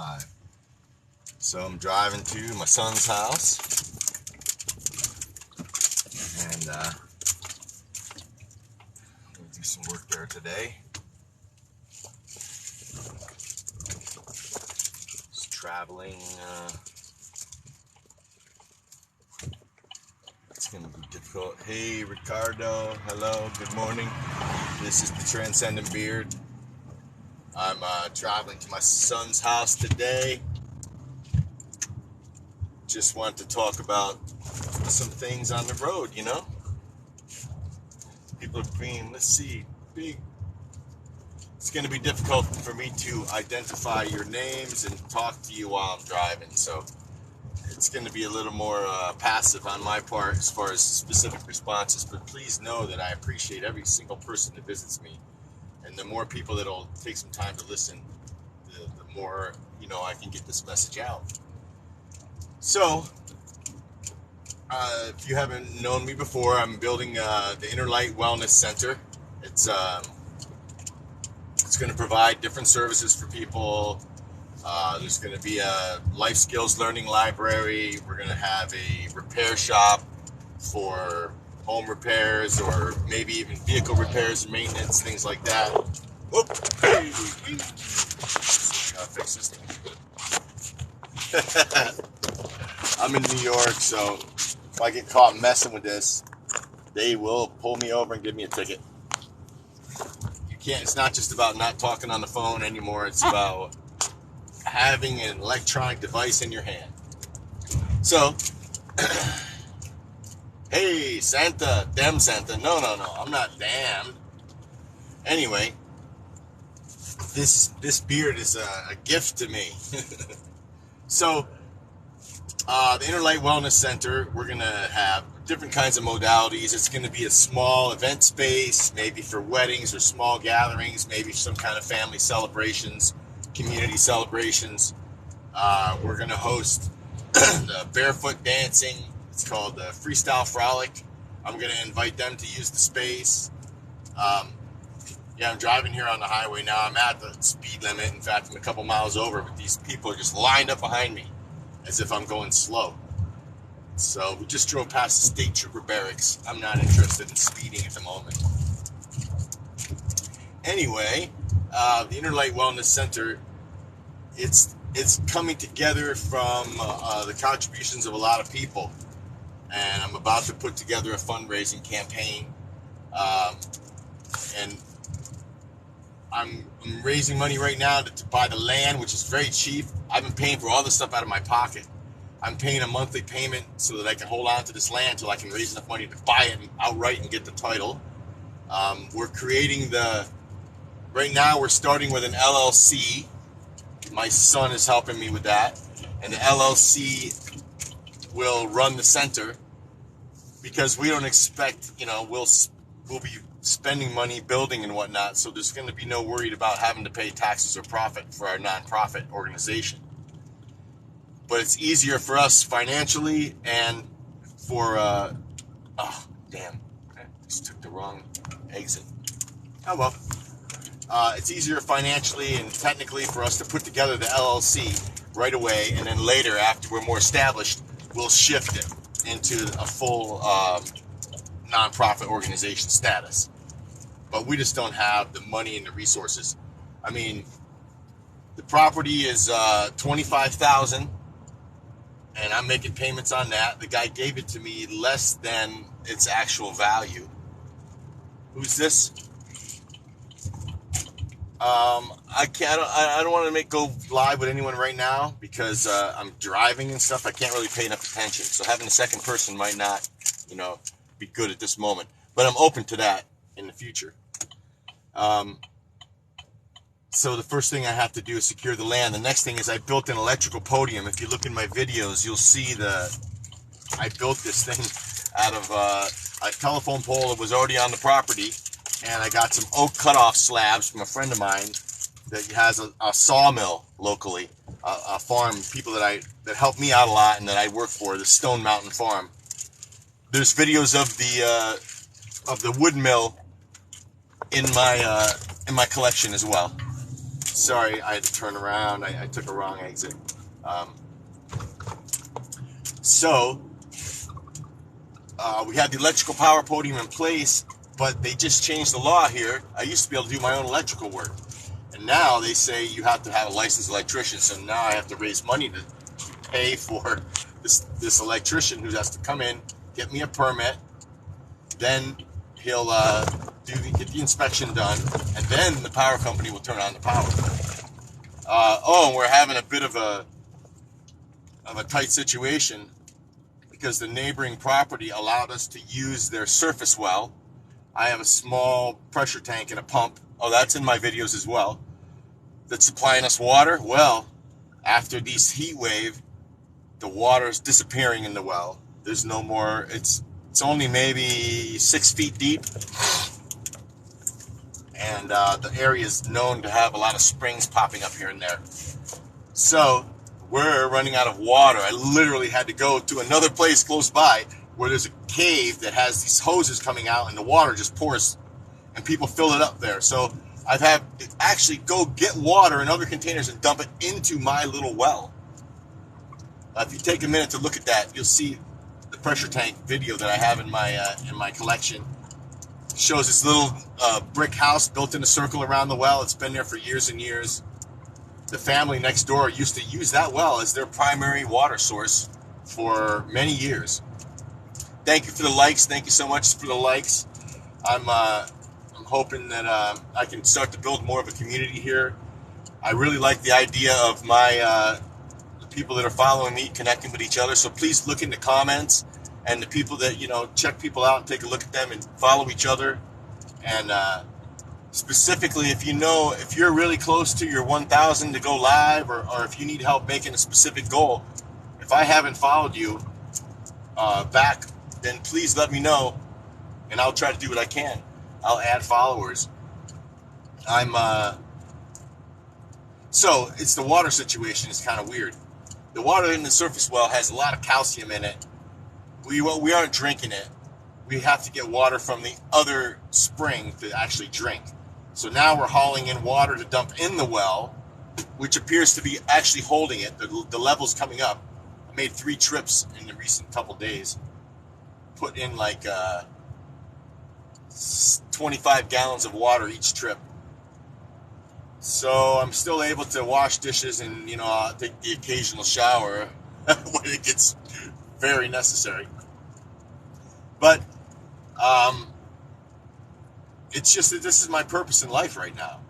live. So I'm driving to my son's house, and I'm going to do some work there today. Just traveling. It's going to be difficult. Hey, Ricardo. Hello. Good morning. This is the Transcendent Beard. I'm traveling to my son's house today. Just want to talk about some things on the road, you know? People are being, let's see, big. It's going to be difficult for me to identify your names and talk to you while I'm driving, so it's going to be a little more passive on my part as far as specific responses, but please know that I appreciate every single person that visits me, and the more people that'll take some time to listen, the more, you know, I can get this message out. So, if you haven't known me before, I'm building the Inner Light Wellness Center. It's going to provide different services for people. There's going to be a life skills learning library. We're going to have a repair shop for home repairs or maybe even vehicle repairs and maintenance, things like that. Whoop! Hey! Gotta fix this thing. I'm in New York, so if I get caught messing with this, they will pull me over and give me a ticket. You can't. It's not just about not talking on the phone anymore. It's about having an electronic device in your hand. So, hey, Santa, damn Santa. No, I'm not damned. Anyway, this beard is a gift to me. So, the Inner Light Wellness Center, we're going to have different kinds of modalities. It's going to be a small event space, maybe for weddings or small gatherings, maybe some kind of family celebrations, community celebrations. We're going to host the barefoot dancing. It's called the Freestyle Frolic. I'm going to invite them to use the space. I'm driving here on the highway now. I'm at the speed limit. In fact, I'm a couple miles over, but these people are just lined up behind me as if I'm going slow. So we just drove past the State Trooper Barracks. I'm not interested in speeding at the moment. Anyway, the Inner Light Wellness Center, it's coming together from the contributions of a lot of people. And I'm about to put together a fundraising campaign. And I'm raising money right now to buy the land, which is very cheap. I've been paying for all this stuff out of my pocket. I'm paying a monthly payment so that I can hold on to this land until I can raise enough money to buy it outright and get the title. We're creating right now we're starting with an LLC. My son is helping me with that. And the LLC will run the center because we don't expect, we'll be spending money building and whatnot, so there's going to be no worried about having to pay taxes or profit for our nonprofit organization. But it's easier for us financially and for I just took the wrong exit. Oh well. It's easier financially and technically for us to put together the LLC right away, and then later, after we're more established, we'll shift it into a full nonprofit organization status. But we just don't have the money and the resources. I mean, the property is $25,000, and I'm making payments on that. The guy gave it to me less than its actual value. Who's this? I don't want to go live with anyone right now because I'm driving and stuff. I can't really pay enough attention. So having a second person might not, be good at this moment. But I'm open to that in the future. So the first thing I have to do is secure the land. The next thing is I built an electrical podium. If you look in my videos, you'll see I built this thing out of a telephone pole that was already on the property. And I got some oak cutoff slabs from a friend of mine that has a sawmill locally, a farm, people that help me out a lot and that I work for, the Stone Mountain Farm. There's videos of the wood mill in my collection as well. Sorry, I had to turn around. I took a wrong exit. So we had the electrical power podium in place, but they just changed the law here. I used to be able to do my own electrical work, and now they say you have to have a licensed electrician. So now I have to raise money to pay for this electrician who has to come in, get me a permit, then he'll get the inspection done, and then the power company will turn on the power. And we're having a bit of a tight situation because the neighboring property allowed us to use their surface well. I have a small pressure tank and a pump. Oh, that's in my videos as well. That's supplying us water. Well, after this heat wave, the water is disappearing in the well. There's no more. It's only maybe 6 feet deep, and the area is known to have a lot of springs popping up here and there. So we're running out of water. I literally had to go to another place close by where there's a cave that has these hoses coming out, and the water just pours, and people fill it up there. So I've had to actually go get water in other containers and dump it into my little well. If you take a minute to look at that, you'll see the pressure tank video that I have in my collection. It shows this little brick house built in a circle around the well. It's been there for years and years. The family next door used to use that well as their primary water source for many years. Thank you for the likes. Thank you so much for the likes. I'm hoping that I can start to build more of a community here. I really like the idea of my the people that are following me connecting with each other. So please look in the comments, and the people that, check people out and take a look at them and follow each other. And specifically, if you're really close to your 1,000 to go live, or if you need help making a specific goal, if I haven't followed you back, then please let me know, and I'll try to do what I can. I'll add followers. So it's the water situation is kind of weird. The water in the surface well has a lot of calcium in it. We aren't drinking it. We have to get water from the other spring to actually drink. So now we're hauling in water to dump in the well, which appears to be actually holding it. The level's coming up. I made 3 trips in the recent couple days. Put in like 25 gallons of water each trip. So I'm still able to wash dishes and, take the occasional shower when it gets very necessary. But it's just that this is my purpose in life right now.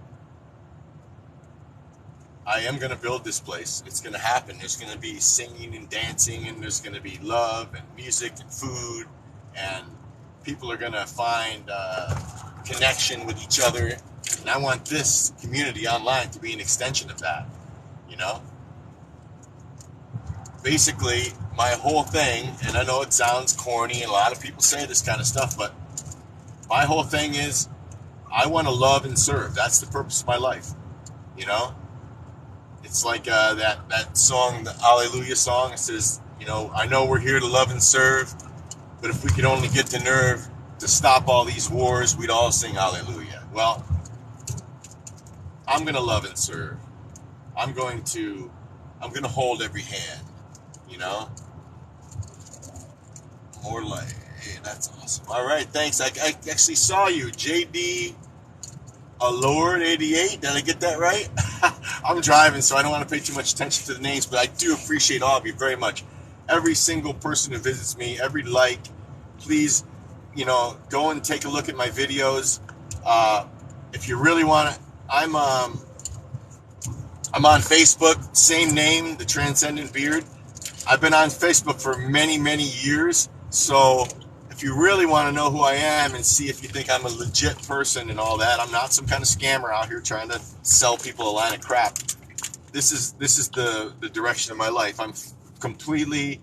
I am going to build this place. It's going to happen. There's going to be singing and dancing, and there's going to be love and music and food, and people are going to find connection with each other. And I want this community online to be an extension of that, Basically, my whole thing, and I know it sounds corny, and a lot of people say this kind of stuff, but my whole thing is I want to love and serve. That's the purpose of my life, It's like that song, the Alleluia song. It says, I know we're here to love and serve, but if we could only get the nerve to stop all these wars, we'd all sing Alleluia. Well, I'm going to love and serve. I'm going to hold every hand, More like, hey, that's awesome. All right, thanks. I actually saw you, JD Allure 88. Did I get that right? I'm driving, so I don't want to pay too much attention to the names, but I do appreciate all of you very much. Every single person who visits me, every like, please, go and take a look at my videos. If you really want to, I'm on Facebook, same name, The Transcendent Beard. I've been on Facebook for many, many years. So if you really want to know who I am and see if you think I'm a legit person and all that, I'm not some kind of scammer out here trying to sell people a line of crap. This is the direction of my life. I'm completely,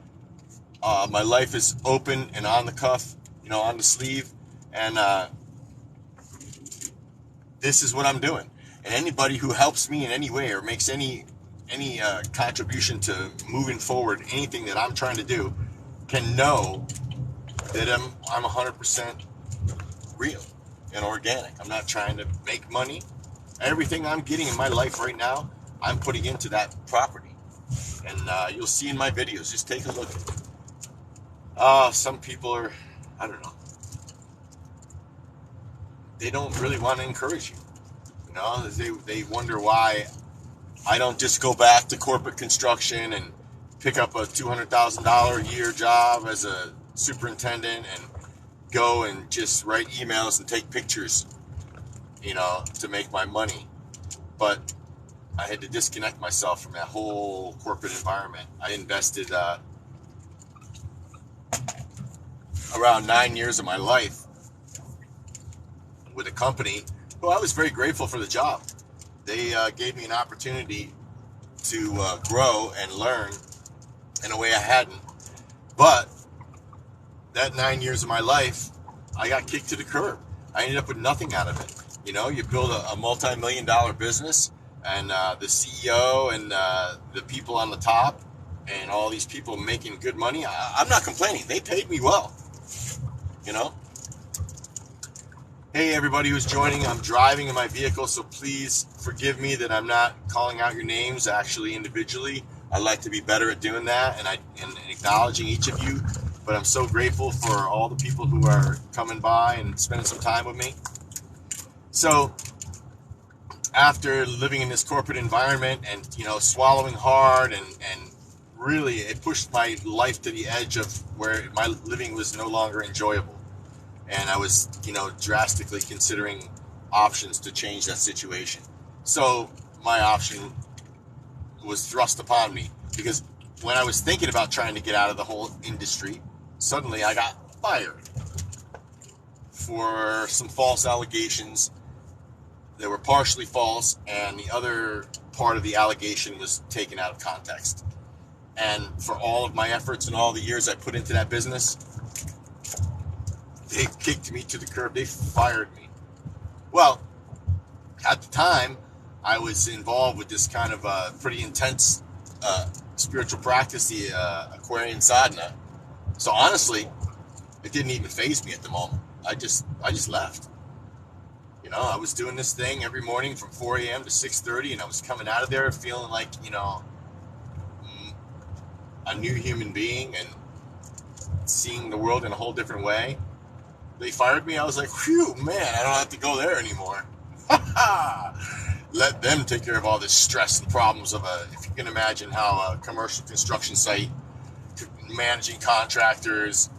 my life is open and on the cuff, on the sleeve. And this is what I'm doing. And anybody who helps me in any way or makes any contribution to moving forward, anything that I'm trying to do, can know that I'm 100% real and organic. I'm not trying to make money. Everything I'm getting in my life right now, I'm putting into that property. And you'll see in my videos. Just take a look. Some people are, I don't know, they don't really want to encourage you. You know, they wonder why I don't just go back to corporate construction and pick up a $200,000 a year job as a superintendent and go and just write emails and take pictures, you know, to make my money. But I had to disconnect myself from that whole corporate environment. I invested around 9 years of my life with a company who I was very grateful for the job. They gave me an opportunity to grow and learn in a way I hadn't. But that 9 years of my life, I got kicked to the curb. I ended up with nothing out of it. You know, you build a multi-million-dollar business, and the CEO and the people on the top and all these people making good money, I'm not complaining. They paid me well, you know. Hey, everybody who's joining, I'm driving in my vehicle, so please forgive me that I'm not calling out your names actually individually. I'd like to be better at doing that and acknowledging each of you. But I'm so grateful for all the people who are coming by and spending some time with me. So after living in this corporate environment and, you know, swallowing hard and really it pushed my life to the edge of where my living was no longer enjoyable. And I was, you know, drastically considering options to change that situation. So my option was thrust upon me because when I was thinking about trying to get out of the whole industry, suddenly I got fired for some false allegations that were partially false, and the other part of the allegation was taken out of context. And for all of my efforts and all the years I put into that business, they kicked me to the curb. They fired me. Well, at the time, I was involved with this kind of pretty intense spiritual practice, the Aquarian sadhana. So honestly, it didn't even faze me at the moment. I just left. You know, I was doing this thing every morning from 4 a.m. to 6:30, and I was coming out of there feeling like, you know, a new human being and seeing the world in a whole different way. They fired me. I was like, whew, man, I don't have to go there anymore. Let them take care of all this stress and problems of if you can imagine how a commercial construction site, managing contractors,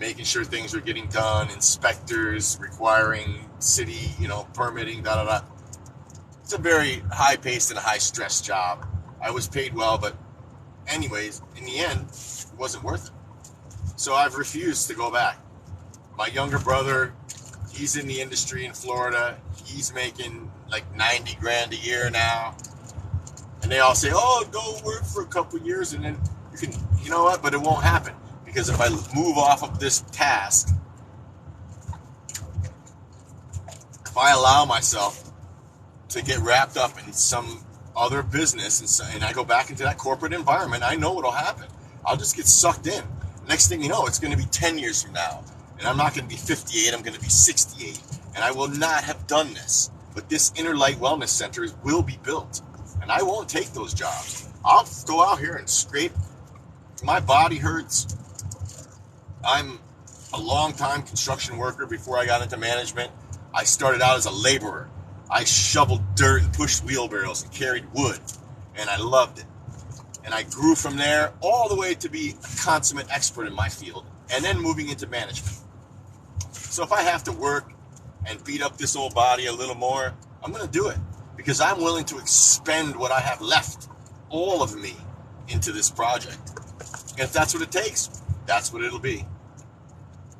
making sure things are getting done, inspectors, requiring city, you know, permitting, da-da-da. It's a very high-paced and high-stress job. I was paid well, but anyways, in the end, it wasn't worth it. So I've refused to go back. My younger brother, he's in the industry in Florida. He's making like 90 grand a year now. And they all say, oh, go work for a couple of years and then you can, you know what? But it won't happen. Because if I move off of this task, if I allow myself to get wrapped up in some other business and I go back into that corporate environment, I know what'll happen. I'll just get sucked in. Next thing you know, it's going to be 10 years from now. And I'm not going to be 58, I'm going to be 68. And I will not have done this. But this Inner Light Wellness Center will be built. And I won't take those jobs. I'll go out here and scrape. My body hurts. I'm a long-time construction worker before I got into management. I started out as a laborer. I shoveled dirt and pushed wheelbarrows and carried wood. And I loved it. And I grew from there all the way to be a consummate expert in my field. And then moving into management. So if I have to work and beat up this old body a little more, I'm going to do it. Because I'm willing to expend what I have left, all of me, into this project. And if that's what it takes, that's what it'll be.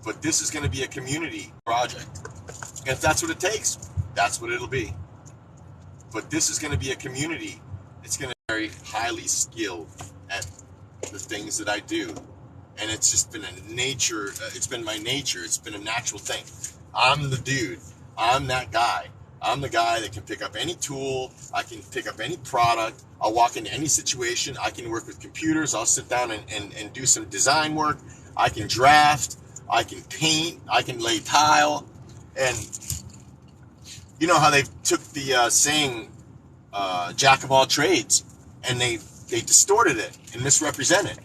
But this is going to be a community project. And if that's what it takes, that's what it'll be. But this is going to be a community. It's going to be very highly skilled at the things that I do. And it's just been a nature, it's been my nature, it's been a natural thing. I'm the dude, I'm that guy. I'm the guy that can pick up any tool, I can pick up any product, I'll walk into any situation, I can work with computers, I'll sit down and do some design work, I can draft, I can paint, I can lay tile, and You know how they took the saying jack of all trades and they distorted it and misrepresented,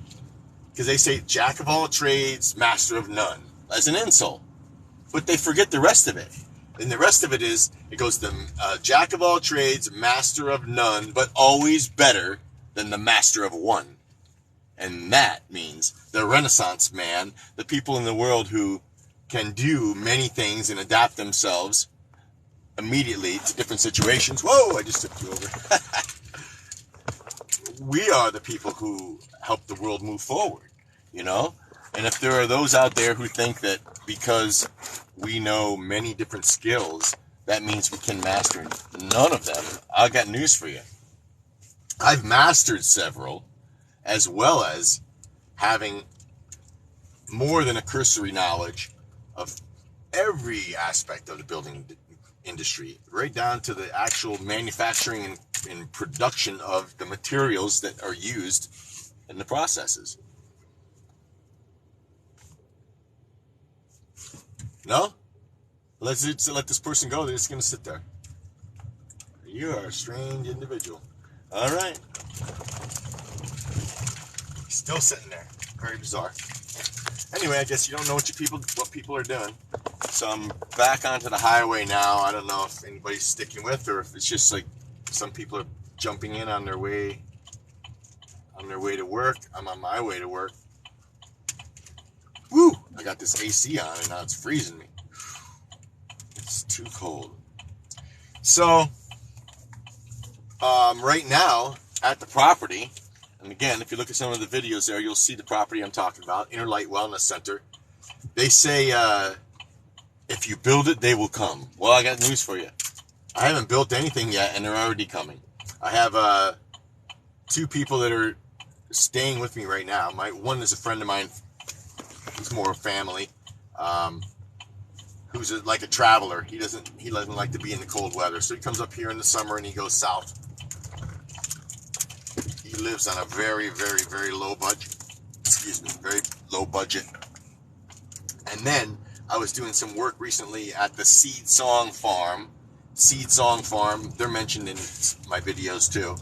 because they say jack of all trades, master of none as an insult, but they forget the rest of it. And the rest of it is, it goes the jack of all trades, master of none, but always better than the master of one. And that means the Renaissance man, the people in the world who can do many things and adapt themselves immediately to different situations. Whoa, I just tipped you over. We are the people who help the world move forward, you know? And if there are those out there who think that because we know many different skills, that means we can master none of them, I got news for you. I've mastered several, as well as having more than a cursory knowledge of every aspect of the building industry, right down to the actual manufacturing and production of the materials that are used in the processes. No? Let's let this person go. They're just going to sit there. You are a strange individual. All right. He's still sitting there. Very bizarre. Anyway, I guess you don't know what people are doing. So I'm back onto the highway now. I don't know if anybody's sticking with, or if it's just like some people are jumping in on their way to work. I'm on my way to work. Woo! I got this AC on and now it's freezing me. It's too cold. So, right now at the property, and again, if you look at some of the videos there, you'll see the property I'm talking about, Inner Light Wellness Center. They say, if you build it, they will come. Well, I got news for you. I haven't built anything yet, and they're already coming. I have 2 people that are staying with me right now. One is a friend of mine. He's more family, who's like a traveler. He doesn't like to be in the cold weather, so he comes up here in the summer and he goes south. He lives on a very, very, very low budget. Very low budget. And then I was doing some work recently at the Seed Song Farm. Seed Song Farm, they're mentioned in my videos too.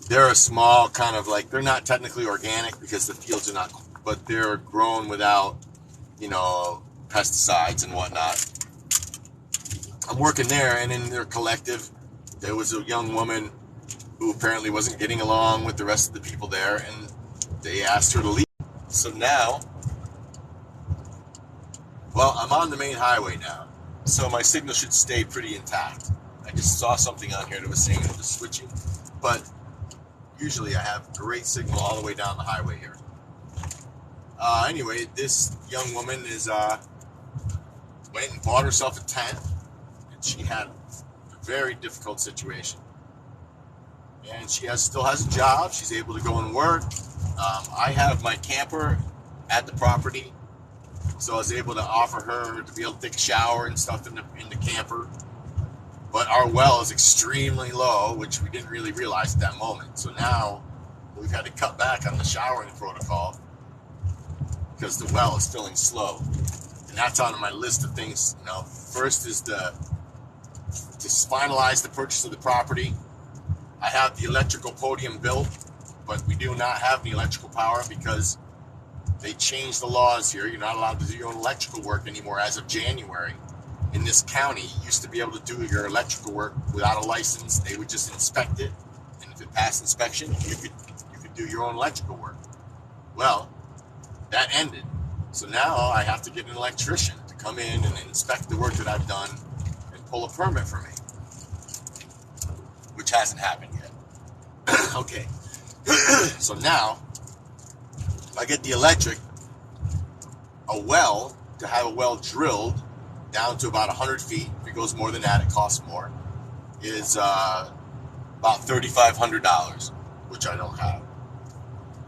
They're a small kind of like, they're not technically organic because the fields are not, but they're grown without, pesticides and whatnot. I'm working there, and in their collective, there was a young woman who apparently wasn't getting along with the rest of the people there, and they asked her to leave. So now, well, I'm on the main highway now, so my signal should stay pretty intact. I just saw something on here that was saying it was switching, but usually I have great signal all the way down the highway here. Anyway, this young woman went and bought herself a tent, and she had a very difficult situation. And she still has a job. She's able to go and work. I have my camper at the property, so I was able to offer her to be able to take a shower and stuff in the camper. But our well is extremely low, which we didn't really realize at that moment. So now we've had to cut back on the showering protocol because the well is filling slow. And that's on my list of things. First is to finalize the purchase of the property. I have the electrical podium built, but we do not have any electrical power because they changed the laws here. You're not allowed to do your own electrical work anymore as of January. In this county, you used to be able to do your electrical work without a license. They would just inspect it, and if it passed inspection, you could do your own electrical work. Well, that ended. So now I have to get an electrician to come in and inspect the work that I've done and pull a permit for me, which hasn't happened yet. Okay. So now, if I get the electric, to have a well drilled down to about 100 feet, if it goes more than that, it costs more, is about $3,500, which I don't have.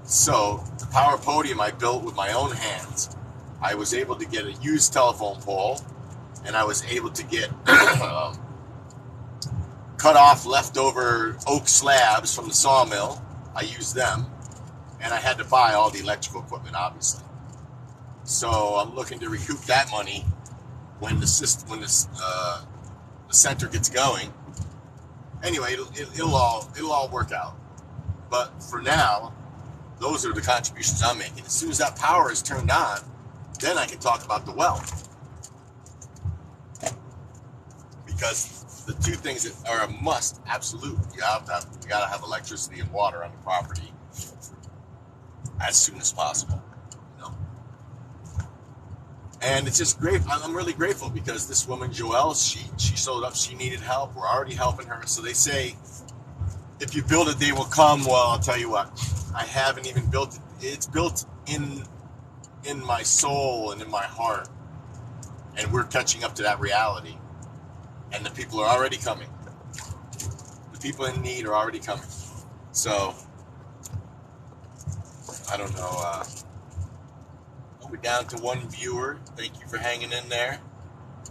So the power podium I built with my own hands. I was able to get a used telephone pole, and I was able to get cut off leftover oak slabs from the sawmill. I used them, and I had to buy all the electrical equipment, obviously. So I'm looking to recoup that money when the center gets going. Anyway, it'll all work out. But for now, those are the contributions I'm making. As soon as that power is turned on, then I can talk about the well. Because the two things that are a must, absolute, you gotta have electricity and water on the property as soon as possible. You know? And it's just great. I'm really grateful because this woman, Joelle, she showed up. She needed help. We're already helping her. So they say, if you build it, they will come. Well, I'll tell you what. I haven't even built it. It's built in my soul and in my heart. And we're catching up to that reality. And the people are already coming. The people in need are already coming. So, I don't know. We're down to one viewer. Thank you for hanging in there.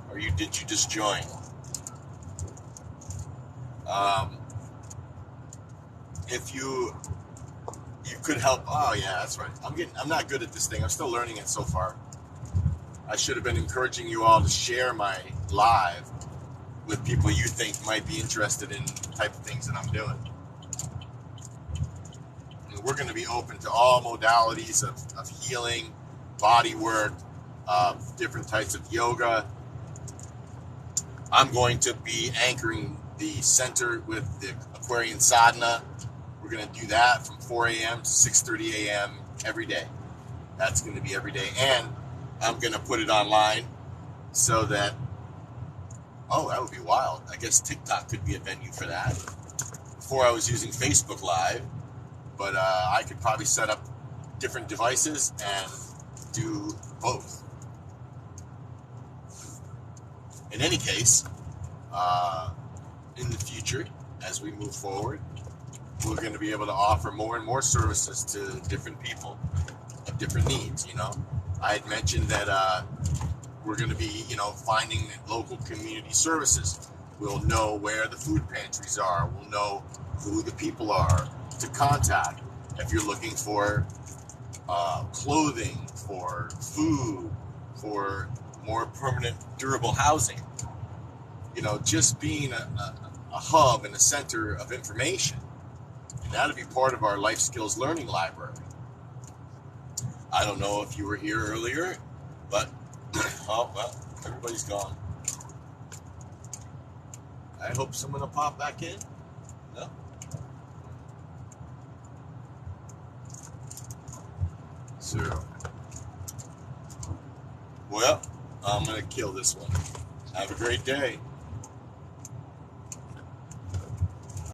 Or did you just join? If you could help. Oh yeah, that's right. I'm not good at this thing. I'm still learning it so far. I should have been encouraging you all to share my live with people you think might be interested in the type of things that I'm doing. And we're going to be open to all modalities of healing, body work, different types of yoga. I'm going to be anchoring the center with the Aquarian Sadhana. We're going to do that from 4 a.m. to 6:30 a.m. every day. That's going to be every day. And I'm going to put it online so that, oh, that would be wild. I guess TikTok could be a venue for that. Before I was using Facebook Live, but I could probably set up different devices and do both. In any case, in the future, as we move forward, we're going to be able to offer more and more services to different people of different needs, you know. I had mentioned that we're going to be, finding local community services. We'll know where the food pantries are. We'll know who the people are to contact. If you're looking for clothing, for food, for more permanent, durable housing, just being a hub and a center of information. And that'll be part of our life skills learning library. I don't know if you were here earlier, but oh well, everybody's gone. I hope someone will pop back in. No? So, well, I'm going to kill this one. Have a great day.